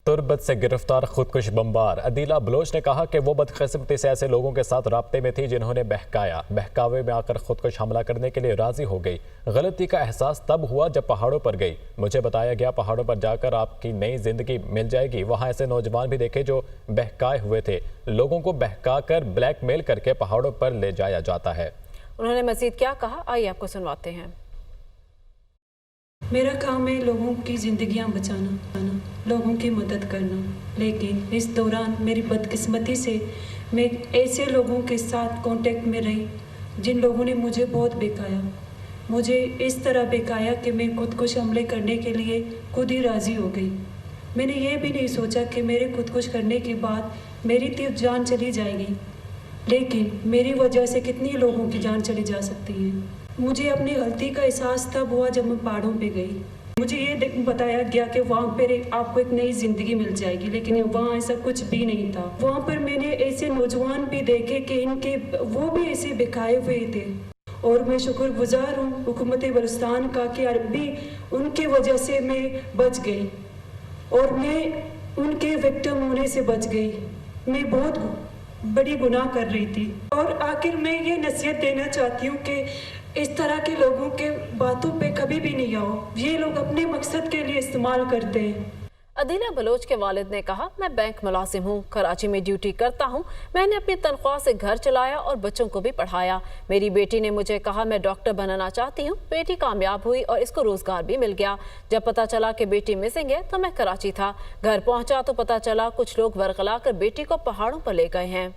तुर्बत से गिरफ्तार खुदकुश bomber Adeela Bloch ने कहा कि वो बदकिस्मती से ऐसे लोगों के साथ राब्ते में थी जिन्होंने बहकावे में आकर खुदकुश हमला करने के लिए राजी हो गई। गलती का एहसास तब हुआ जब पहाड़ों पर गई। मुझे बताया गया पहाड़ों पर जाकर आपकी नई जिंदगी मिल जाएगी। वहाँ ऐसे नौजवान भी देखे जो बहकाए हुए थे। लोगों को बहका कर ब्लैकमेल करके पहाड़ों पर ले जाया जाता है। उन्होंने मजीद क्या कहा, आइए आपको सुनवाते हैं। मेरा काम है लोगों की ज़िंदगियां बचाना, लोगों की मदद करना। लेकिन इस दौरान मेरी बदकिस्मती से मैं ऐसे लोगों के साथ कांटेक्ट में रही जिन लोगों ने मुझे बहुत बेकाया। मुझे इस तरह बेकाया कि मैं खुदकुश हमले करने के लिए खुद ही राज़ी हो गई। मैंने ये भी नहीं सोचा कि मेरे खुदकुश करने के बाद मेरी तो जान चली जाएगी, लेकिन मेरी वजह से कितनी लोगों की जान चली जा सकती है। मुझे अपनी गलती का एहसास तब हुआ जब मैं पहाड़ों पे गई। मुझे ये बताया गया कि वहाँ पर आपको एक नई ज़िंदगी मिल जाएगी, लेकिन वहाँ ऐसा कुछ भी नहीं था। वहाँ पर मैंने ऐसे नौजवान भी देखे कि इनके वो भी ऐसे बिकाए हुए थे। और मैं शुक्रगुजार हूँ हुकूमत बलूचिस्तान का कि अभी उनके वजह से मैं बच गई और मैं उनके विक्टिम होने से बच गई। मैं बहुत बड़ी गुनाह कर रही थी। और आखिर मैं ये नसीहत देना चाहती हूँ कि इस तरह के लोगों के बातों पे कभी भी नहीं आओ। ये लोग अपने मकसद के लिए इस्तेमाल करते हैं। अदीला बलोच के वालिद ने कहा, मैं बैंक मुलाजिम हूँ, कराची में ड्यूटी करता हूँ। मैंने अपनी तनख्वाह से घर चलाया और बच्चों को भी पढ़ाया। मेरी बेटी ने मुझे कहा मैं डॉक्टर बनना चाहती हूँ। बेटी कामयाब हुई और इसको रोजगार भी मिल गया। जब पता चला कि बेटी मिसिंग है तो मैं कराची था। घर पहुँचा तो पता चला कुछ लोग वर्गला कर बेटी को पहाड़ों पर ले गए हैं।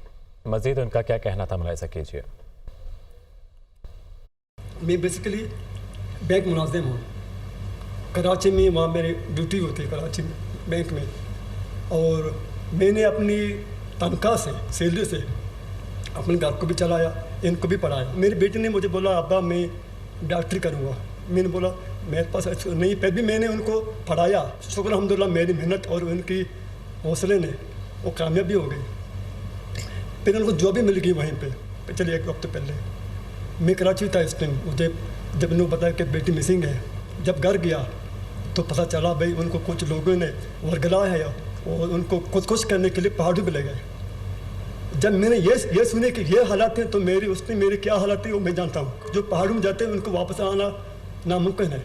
मजीद उनका क्या कहना था, मुलाहिजा कीजिए। मैं बेसिकली बैंक मुलाजिम हूँ कराची में। वहाँ मेरी ड्यूटी होती है कराची में बैंक में। और मैंने अपनी तनख्वाह से, सैलरी से अपने घर को भी चलाया, इनको भी पढ़ाया। मेरी बेटी ने मुझे बोला अब्बा मैं डॉक्टरी करूँगा। मैंने बोला मेरे पास नहीं, फिर भी मैंने उनको पढ़ाया। शुक्र अल्हम्दुलिल्लाह मेरी मेहनत और उनकी हौसले ने वो कामयाब भी हो गई। फिर उनको जॉब भी मिल गई वहीं पे। चलिए एक वक्त पहले मैं कराची था इस टाइम। मुझे जब उन्होंने बताया कि बेटी मिसिंग है, जब घर गया तो पता चला भाई उनको कुछ लोगों ने वर्गला है और उनको खुदकुश करने के लिए पहाड़ों पे ले गए। जब मैंने ये सुने कि ये हालात हैं तो मेरी क्या हालात है वो मैं जानता हूँ। जो पहाड़ों में जाते हैं उनको वापस आना नामुमकिन है,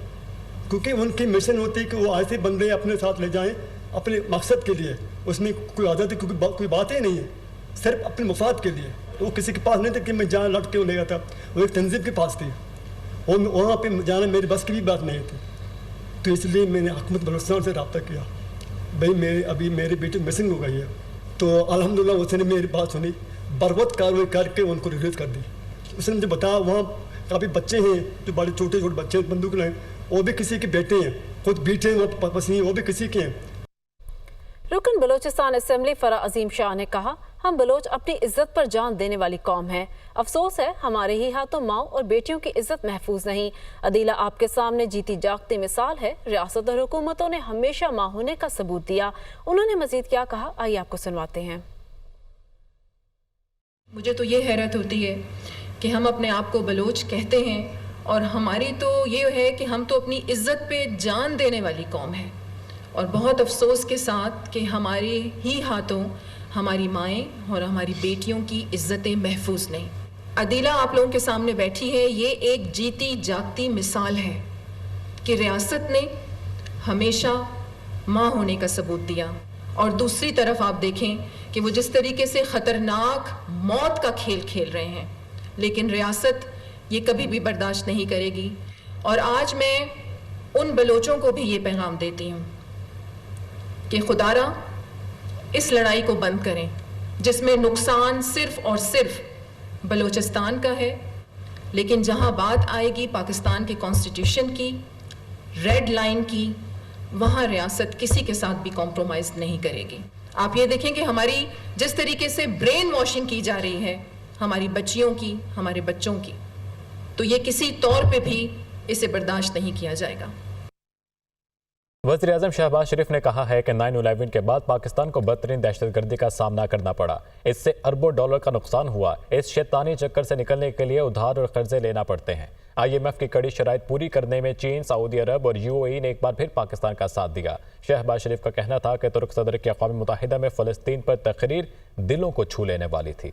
क्योंकि उनकी मिशन होती है कि वो ऐसे बंदे अपने साथ ले जाएँ अपने मकसद के लिए। उसमें कोई आदत है, कोई बात ही नहीं है, सिर्फ अपने मफाद के लिए। वो किसी के पास नहीं था कि मैं जहाँ लट के ले गया था, वो एक तंजीम के पास थी। और वहाँ पे जाना मेरी बस की भी बात नहीं थी। तो इसलिए मैंने हुकूमत बलूचिस्तान से रब्ता किया, भाई अभी मेरी बेटी मिसिंग हो गई है। तो अल्हम्दुलिल्लाह उसने मेरी बात सुनी, बरवत कार्रवाई करके उनको रिलीज़ कर दी। उसने मुझे बताया वहाँ काफ़ी बच्चे हैं जो बड़े छोटे छोटे बच्चे बंदूक लाए, वो भी किसी के बेटे हैं, खुद बेटे हैं वो पसंद, वो भी किसी के हैं। रुकन बलूचिस्तान असेंबली फरा अजीम शाह ने कहा, हम बलोच अपनी इज्जत पर जान देने वाली कौम है। अफसोस है हमारे ही हाथों माँ और बेटियों की इज्जत महफूज नहीं। अदीला आपके सामने जीती जागती मिसाल है। रियासत और हुकूमतों ने हमेशा माँ होने का सबूत दिया। उन्होंने मजीद क्या कहा, आइए आपको सुनवाते हैं। मुझे तो ये हैरत होती है कि हम अपने आप को बलोच कहते हैं और हमारी तो ये है कि हम तो अपनी इज्जत पे जान देने वाली कौम है। और बहुत अफसोस के साथ कि हमारे ही हाथों हमारी माएँ और हमारी बेटियों की इज्जतें महफूज नहीं। अदीला आप लोगों के सामने बैठी है, ये एक जीती जागती मिसाल है कि रियासत ने हमेशा माँ होने का सबूत दिया। और दूसरी तरफ आप देखें कि वो जिस तरीके से ख़तरनाक मौत का खेल खेल रहे हैं, लेकिन रियासत ये कभी भी बर्दाश्त नहीं करेगी। और आज मैं उन बलोचों को भी ये पैगाम देती हूँ कि खुदारा इस लड़ाई को बंद करें जिसमें नुकसान सिर्फ और सिर्फ बलूचिस्तान का है। लेकिन जहां बात आएगी पाकिस्तान के कॉन्स्टिट्यूशन की, रेड लाइन की, वहां रियासत किसी के साथ भी कॉम्प्रोमाइज नहीं करेगी। आप ये देखें कि हमारी जिस तरीके से ब्रेन वॉशिंग की जा रही है हमारी बच्चियों की, हमारे बच्चों की, तो ये किसी तौर पे भी इसे बर्दाश्त नहीं किया जाएगा। वज़ीर-ए-आज़म शहबाज शरीफ ने कहा है कि 9/11 के बाद पाकिस्तान को बदतरीन दहशतगर्दी का सामना करना पड़ा। इससे अरबों डॉलर का नुकसान हुआ। इस शैतानी चक्कर से निकलने के लिए उधार और कर्जे लेना पड़ते हैं। IMF की कड़ी शराइत पूरी करने में चीन, सऊदी अरब और UAE ने एक बार फिर पाकिस्तान का साथ दिया। शहबाज शरीफ का कहना था कि तुर्क सदर की अक़वाम मुत्तहिदा में फ़लस्तीन पर तकरीर दिलों को छू लेने वाली थी।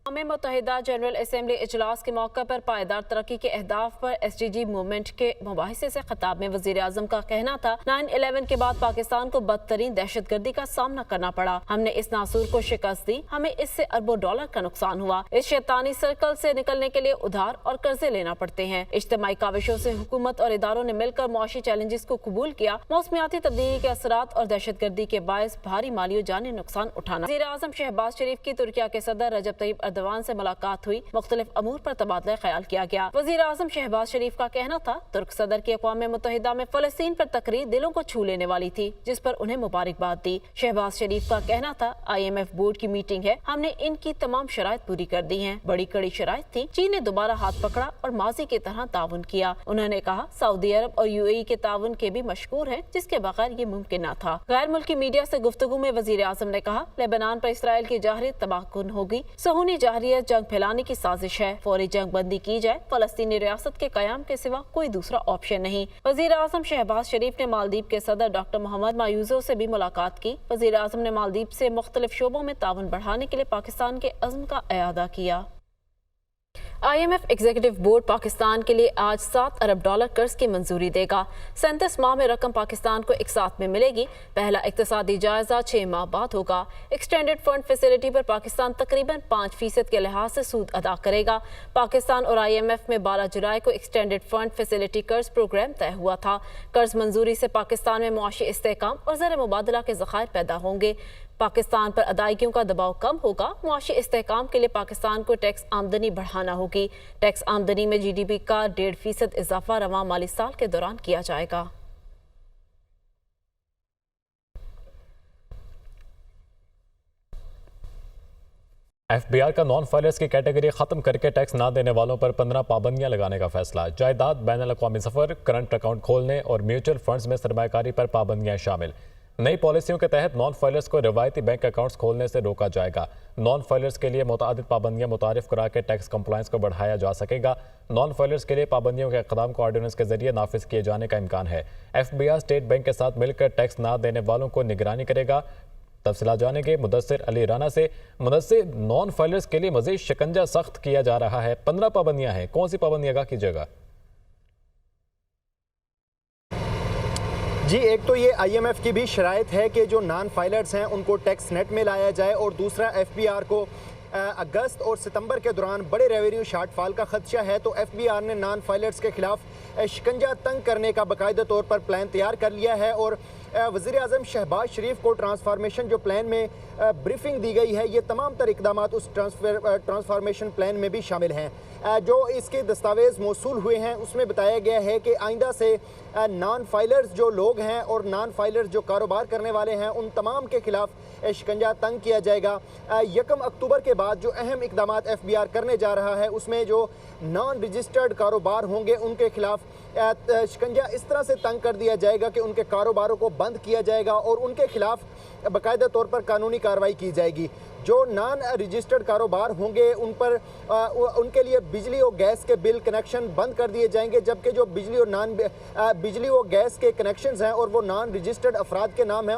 अक़वाम मुत्तहिदा जनरल असम्बली इजलास के मौके पर पायदार तरक्की के अहदाफ पर SDG मूवमेंट के मुबाहिसे से खिताब में वज़ीर आज़म का कहना था, 9/11 के बाद पाकिस्तान को बदतरीन दहशतगर्दी का सामना करना पड़ा। हमने इस नासूर को शिकस्त दी, हमें इससे अरबों डॉलर का नुकसान हुआ। इस शैतानी सर्कल से निकलने के लिए उधार और कर्जे लेना पड़ते हैं। इज्तिमाई काविशों से हुकूमत और इदारों ने मिलकर मुआशी चैलेंजेस को कबूल किया। मौसमियाती तब्दीली के असरात और दहशतगर्दी के बायस भारी माली जानी नुकसान उठाना। वज़ीर आज़म शहबाज शरीफ की तुर्किया के सदर रजब तैयब अर्दवान से मुलाकात हुई। मुख्तलिफ अमूर पर तबादला ख्याल किया गया। वज़ीर आज़म शहबाज शरीफ का कहना था, तुर्क सदर की अक़वाम मुत्तहिदा में फ़लस्तीन पर तकरीर दिलों को छू लेने वाली थी, जिस पर उन्हें मुबारकबाद दी। शहबाज शरीफ का कहना था, IMF बोर्ड की मीटिंग है, हमने इनकी तमाम शराइत पूरी कर दी हैं। बड़ी कड़ी शराइत थी। चीन ने दोबारा हाथ पकड़ा और माजी की तरह ताउन किया। उन्होंने कहा, सऊदी अरब और UAE के ताउन के भी मशकूर हैं, जिसके बगैर ये मुमकिन न था। गैर मुल्की मीडिया से गुफ्तगू में वज़ीर आज़म ने कहा, लेबनान पर इसराइल की जाहरी तबाहकुन होगी। सहूनी जाहरियत जंग फैलाने की साजिश है। फौरी जंग बंदी की जाए। फलस्तीनी रियासत के कयाम के सिवा कोई दूसरा ऑप्शन नहीं। वज़ीर आज़म शहबाज शरीफ ने मालदीव के सदर डॉक्टर मोहम्मद मायूज़ो से भी मुलाकात की। वज़ीर आज़म ने मालदीव से मुख्तलिफ शोबों में ताउन बढ़ाने के लिए पाकिस्तान के अज़्म का इआदा किया। IMF एग्जीक्यूटिव बोर्ड पाकिस्तान के लिए आज $7 अरब कर्ज की मंजूरी देगा। 37 माह में रकम पाकिस्तान को एक साथ में मिलेगी। पहला इक्तिसादी जायजा 6 माह बाद होगा। एक्सटेंडेड फंड फैसिलिटी पर पाकिस्तान तकरीबन 5% के लिहाज से सूद अदा करेगा। पाकिस्तान और IMF में 12 जुलाई को एक्सटेंडेड फंड फैसिलिटी कर्ज प्रोग्राम तय हुआ था। कर्ज मंजूरी से पाकिस्तान में मुआशी इस्तेहकाम और ज़र मुबादला के ज़खायर पैदा होंगे। पाकिस्तान पर अदायगियों का दबाव कम होगा। मुआशी इस्तेहकाम के लिए पाकिस्तान को टैक्स आमदनी बढ़ाना होगी। टैक्स आमदनी में GDP का 1.5% इजाफा रवां माली साल के दौरान किया जाएगा। FBR का नॉन फाइलर्स की कैटेगरी खत्म करके टैक्स ना देने वालों पर 15 पाबंदियां लगाने का फैसला। जायदाद, बैनुल-अक़वामी सफ़र, करंट अकाउंट खोलने और म्यूचुअल फंड्स में सरमायाकारी पर पाबंदियां शामिल। नई पॉलिसियों के तहत नॉन फाइलर्स को रिवायती बैंक अकाउंट्स खोलने से रोका जाएगा। नॉन फाइलर्स के लिए मुतादिद पाबंदियां मुतारिफ करा के टैक्स कंप्लायंस को बढ़ाया जा सकेगा। नॉन फाइलर्स के लिए पाबंदियों के इक़दाम को ऑर्डिनेंस के जरिए नाफिज किए जाने का इम्कान है। FBR स्टेट बैंक के साथ मिलकर टैक्स ना देने वालों को निगरानी करेगा। तफसीलात जानेंगे मुदस्सिर अली राना से। मुदस्सिर, नॉन फाइलर्स के लिए मजीद शिकंजा सख्त किया जा रहा है। 15 पाबंदियां हैं, कौन सी पाबंदियां आगाह कीजिएगा? जी, एक तो ये IMF की भी शराइत है कि जो नॉन फाइलर्स हैं उनको टैक्स नेट में लाया जाए, और दूसरा FBR को अगस्त और सितंबर के दौरान बड़े रेवेन्यू शार्टफॉल का खदशा है, तो FBR ने नॉन फाइलर्स के खिलाफ शिकंजा तंग करने का बाकायदा तौर पर प्लान तैयार कर लिया है। और वज़ीर आज़म शहबाज शरीफ को ट्रांसफार्मेशन जो प्लान में ब्रीफिंग दी गई है, ये तमाम तर इक़दामात उस ट्रांसफार्मेशन प्लान में भी शामिल हैं। जो इसके दस्तावेज़ मौसूल हुए हैं उसमें बताया गया है कि आइंदा से नॉन फाइलर्स जो लोग हैं और नॉन फाइलर्स जो कारोबार करने वाले हैं, उन तमाम के खिलाफ शिकंजा तंग किया जाएगा। 1 अक्टूबर के बाद जो अहम इक़दामात FBR करने जा रहा है, उसमें जो नॉन रजिस्टर्ड कारोबार होंगे उनके खिलाफ शिकंजा इस तरह से तंग कर दिया जाएगा कि उनके कारोबारों को बंद किया जाएगा और उनके खिलाफ बाकायदा तौर पर कानूनी कार्रवाई की जाएगी। जो नॉन रजिस्टर्ड कारोबार होंगे उन पर उनके लिए बिजली और गैस के बिल कनेक्शन बंद कर दिए जाएंगे, जबकि जो बिजली और गैस के कनेक्शंस हैं और वो नॉन रजिस्टर्ड अफराद के नाम हैं,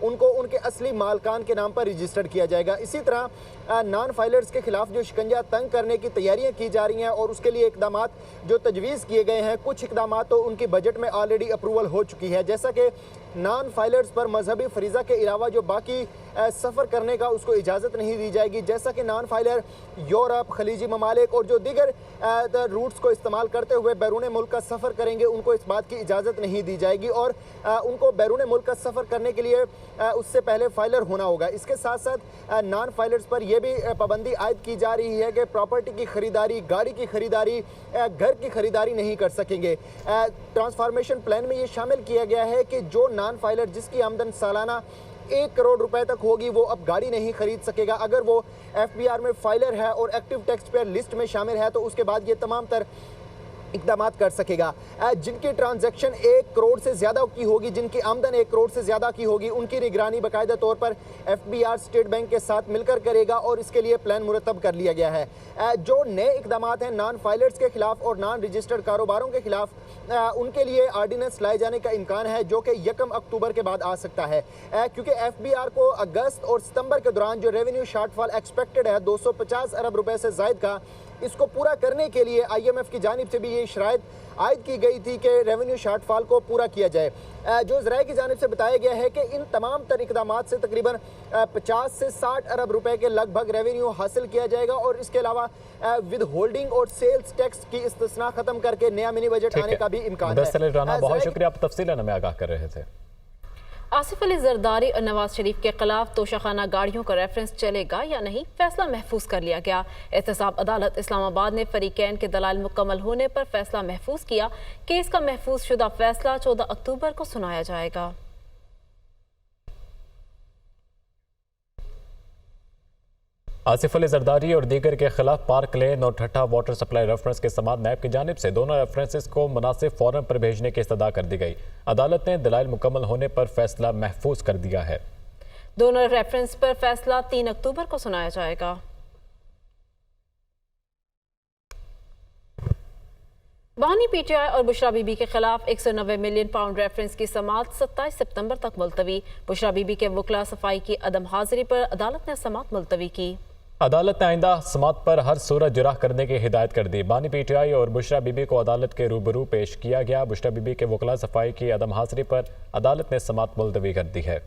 उनको उनके असली मालकान के नाम पर रजिस्टर्ड किया जाएगा। इसी तरह नॉन फाइलर्स के खिलाफ जो शिकंजा तंग करने की तैयारियां की जा रही हैं और उसके लिए इकदामात जो तजवीज़ किए गए हैं, कुछ इकदामात तो उनकी बजट में ऑलरेडी अप्रूवल हो चुकी है, जैसा कि नॉन फाइलर्स पर मजहबी फरीज़ा के अलावा जो बाकी सफ़र करने का उसको इजाज़त नहीं दी जाएगी। जैसा कि नॉन फाइलर यूरोप, खलीजी ममालिक और जो दीगर रूट्स को इस्तेमाल करते हुए बैरून मुल्क का सफ़र करेंगे, उनको इस बात की इजाज़त नहीं दी जाएगी और उनको बैरून मुल्क का सफ़र करने के लिए उससे पहले फाइलर होना होगा। इसके साथ साथ नॉन फाइलर्स पर यह भी पाबंदी आयद की जा रही है कि प्रॉपर्टी की खरीदारी, गाड़ी की खरीदारी, घर की खरीदारी नहीं कर सकेंगे। ट्रांसफॉर्मेशन प्लान में ये शामिल किया गया है कि जो नॉन फाइलर जिसकी आमदन सालाना 1 करोड़ रुपए तक होगी, वो अब गाड़ी नहीं खरीद सकेगा। अगर वो FBR में फाइलर है और एक्टिव टैक्स पेयर लिस्ट में शामिल है, तो उसके बाद ये तमाम तर इकदाम कर सकेगा। जिनकी ट्रांजैक्शन 1 करोड़ से ज़्यादा की होगी, जिनकी आमदन 1 करोड़ से ज़्यादा की होगी, उनकी निगरानी बाकायदा तौर पर FBR स्टेट बैंक के साथ मिलकर करेगा और इसके लिए प्लान मुरतब कर लिया गया है। जो नए इकदाम हैं नॉन फाइलर्स के खिलाफ और नॉन रजिस्टर्ड कारोबारों के खिलाफ, उनके लिए आर्डिनेंस लाए जाने का इम्कान है जो कि 1 अक्टूबर के बाद आ सकता है, क्योंकि FBR को अगस्त और सितंबर के दौरान जो रेवेन्यू शॉर्टफॉल एक्सपेक्टेड है 250 अरब रुपए से ज़ायद का, इसको पूरा करने के लिए IMF की जानिब से भी ये शराइत आयद की गई थी कि रेवेन्यू शॉर्टफॉल को पूरा किया जाए। जो ज़राए की जानिब से बताया गया है कि इन तमाम तर इक़दामात से तकरीबन 50 से 60 अरब रुपए के लगभग रेवेन्यू हासिल किया जाएगा और इसके अलावा विद होल्डिंग और सेल्स टैक्स की इस्तिस्ना खत्म करके नया मिनी बजट आने का भी इम्कान है। बहुत शुक्रिया, आप तफसीलन हमें आगाह कर रहे थे। आसिफ अली जरदारी और नवाज शरीफ के खिलाफ तोशाखाना गाड़ियों का रेफरेंस चलेगा या नहीं, फैसला महफूज कर लिया गया। एहतसाब अदालत इस्लामाबाद ने फरीकैन के दलाल मुकम्मल होने पर फैसला महफूज किया। केस का महफूज शुदा फैसला 14 अक्टूबर को सुनाया जाएगा। आसिफ अली जरदारी और दीगर के खिलाफ पार्क लेन और ठट्ठा वाटर सप्लाई रेफरेंस के समात नैब की जानिब से दोनों रेफरेंसेस को मुनासिब फॉरम पर भेजने की इस्तदा कर दी गई। अदालत ने दलाइल मुकम्मल होने पर फैसला महफूज कर दिया है। दोनों रेफरेंस पर फैसला 3 अक्टूबर को सुनाया जाएगा। बानी PTI और बुशरा बीबी के खिलाफ 190 मिलियन पाउंड रेफरेंस की समात 27 सितंबर तक मुलतवी। बुशरा बीबी के वकला सफाई की अदम हाजिरी पर अदालत ने समात मुलतवी की। अदालत ने आइंदा समात पर हर सूरत जुराह करने की हिदायत कर दी। बानी PTI और बुशरा बीबी को अदालत के रूबरू पेश किया गया। बुशरा बीबी के वकला सफाई की अदम हाजिरी पर अदालत ने समात मुलतवी कर दी है।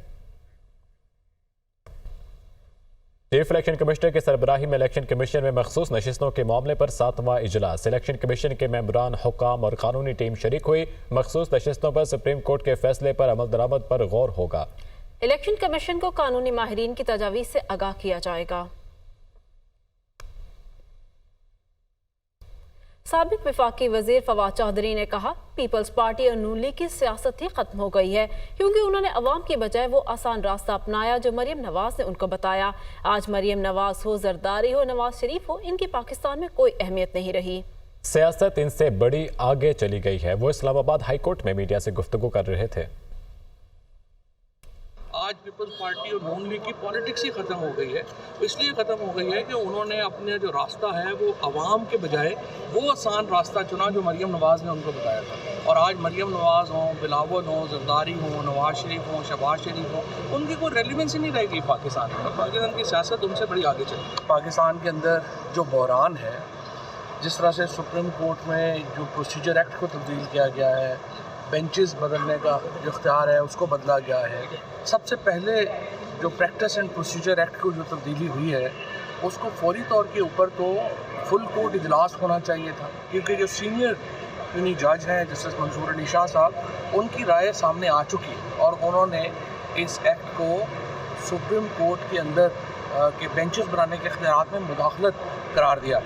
चीफ इलेक्शन कमिश्नर के सरबराही में इलेक्शन कमीशन में मखसूस नशिस्तों के मामले पर 7वां इजलास। इलेक्शन कमीशन के मेंबरान, हुक्काम और कानूनी टीम शरीक हुई। मखसूस नशिस्तों पर सुप्रीम कोर्ट के फैसले पर अमल दरामद पर गौर होगा। इलेक्शन कमीशन को कानूनी माहिरीन की तजावीज़ से आगाह किया जाएगा। साबिक वफाकी वजीर फवाद चौधरी ने कहा, पीपल्स पार्टी और नून लीग की सियासत ही खत्म हो गई है, क्योंकि उन्होंने अवाम की बजाय वो आसान रास्ता अपनाया जो मरियम नवाज ने उनको बताया। आज मरियम नवाज हो, जरदारी हो, नवाज शरीफ हो, इनकी पाकिस्तान में कोई अहमियत नहीं रही। सियासत इनसे बड़ी आगे चली गई है। वो इस्लामाबाद हाई कोर्ट में मीडिया से गुफ्तगू कर रहे थे। आज पीपल्स पार्टी और नून लीग की पॉलिटिक्स ही ख़त्म हो गई है। इसलिए ख़त्म हो गई है कि उन्होंने अपने जो रास्ता है वो आवाम के बजाय वो आसान रास्ता चुना जो मरियम नवाज़ ने उनको बताया था। और आज मरियम नवाज़ हों, बिलावल हों, जरदारी हों, नवाज शरीफ हों, शहबाज शरीफ हों, उनकी कोई रेलिवेंस ही नहीं रहेगी पाकिस्तान में। पाकिस्तान की सियासत उनसे बड़ी आगे चली। पाकिस्तान के अंदर जो बहरान है, जिस तरह से सुप्रीम कोर्ट में जो प्रोसीजर एक्ट को तब्दील किया गया है, बेंचेस बदलने का जो इख्तियार है उसको बदला गया है। सबसे पहले जो प्रैक्टिस एंड प्रोसीजर एक्ट को जो तब्दीली हुई है उसको फौरी तौर के ऊपर तो फुल कोर्ट इजलास होना चाहिए था, क्योंकि जो सीनियर यूनी जज हैं जस्टिस मंसूर अली शाह साहब, उनकी राय सामने आ चुकी है और उन्होंने इस एक्ट को सुप्रीम कोर्ट के अंदर के बेंचेस बनाने के इख्तियार में मुदाखलत करार दिया।